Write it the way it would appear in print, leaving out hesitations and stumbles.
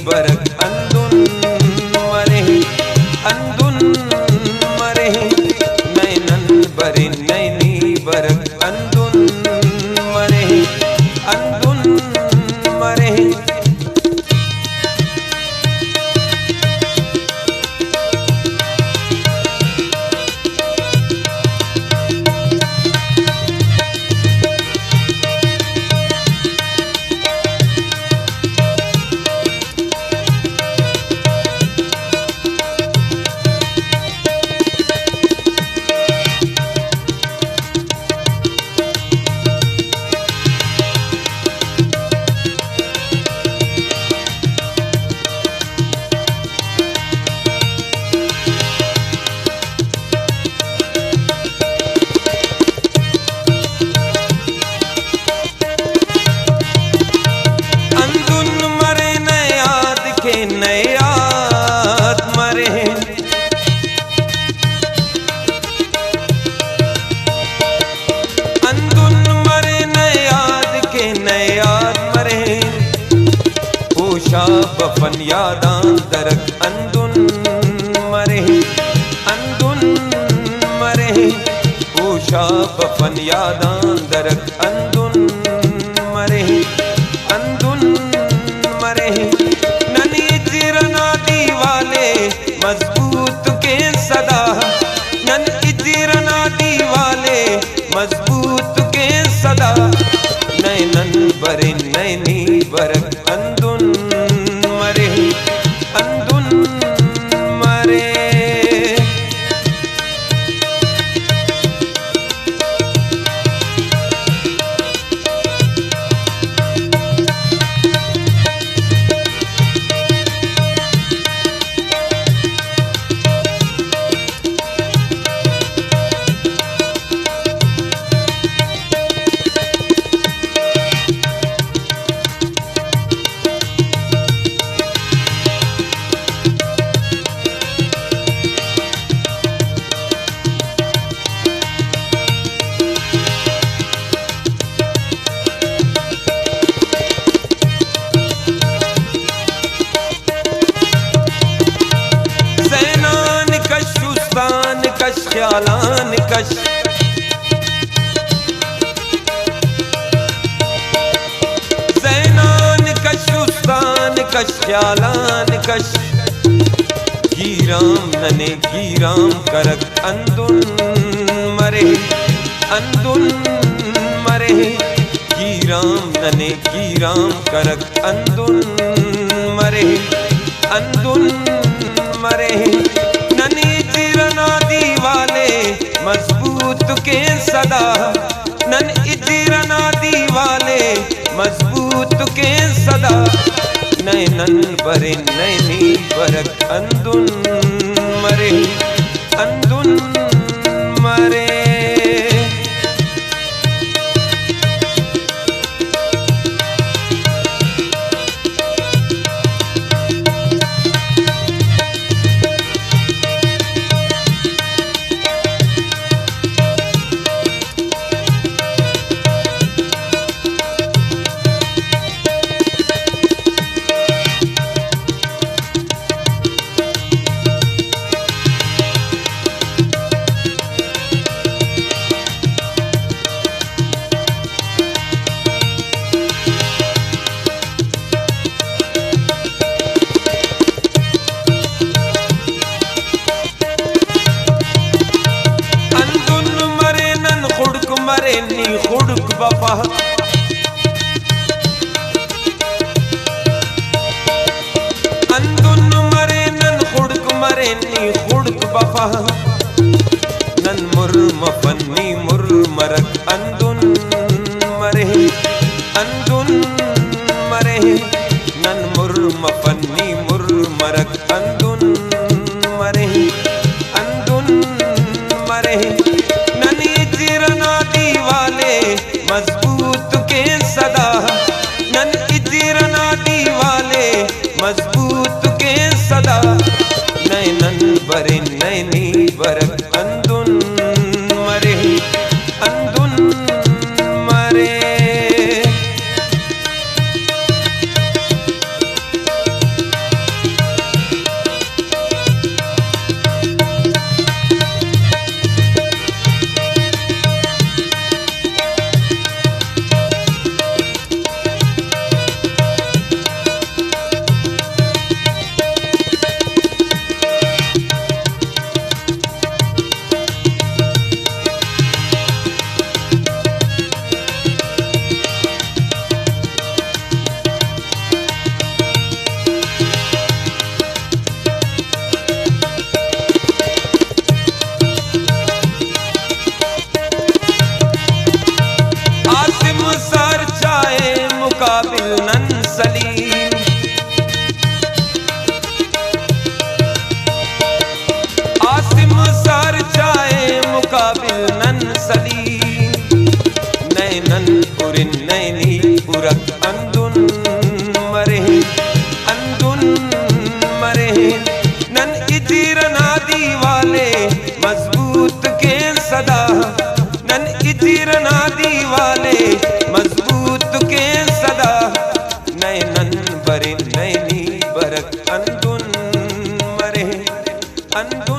बरक अंदुन मरे अंदुन मरे नैनन बरे नैनी बरक अंदुन मरे अंदुन मरे। नयात मरे अंदुन मरे नयाद के नयात मरे ओशा बफन यादां दरक अंदुन मरे अंदुन मरे ओशा बफन यादां दरक अंदुन मरे अंदुन मरे। मजबूत के सदा नन इजरना दीवाले मजबूत के सदा नैनन बरे नैनी बरक अंदुन मरे अंदुन मरे। कश ख्यालान कश ज़ैनान कश उस्तान कश ख्यालान कश गीराम नने गीराम करक अंदुन मरे अंदुन मरे गीराम नने गीराम करक अंदुन मरे अंदुन मरे। ननी जिरना दीवाले मजबूत के सदा नन इजरना दीवाले मजबूत के सदा नैनन बरे नैनी बरक अंदुन मरे अंदुन मरे। मरे नी खुड़क बफा अंदुन मरे नन खुड़क मरे नी खुड़क बफा नन मुर मफन्नी मुर मरक अंदुन मरे अंदुन मरे नन मुर मफन्नी मुर मरक अंदुन मरे अंदुन मरे। ननी जिरना दीवाले मजबूत के सदा नन इजरना दीवाले मजबूत के सदा नैनन बरे नैनी बरक अंदुन मरे अंदुन मरे। सलीम। आसिम सर चाहे मुकाबिल नन सलीम। नैनन पुरिन नैनी पुरक अंदुन मरे अंदुन मरे। नन इजीर नादी वाले मजबूत के सदा। नन इजीर नादी वाले मजबूत के सदा। नैनन बरे नैनी बरक अंदुन मरे अंदुन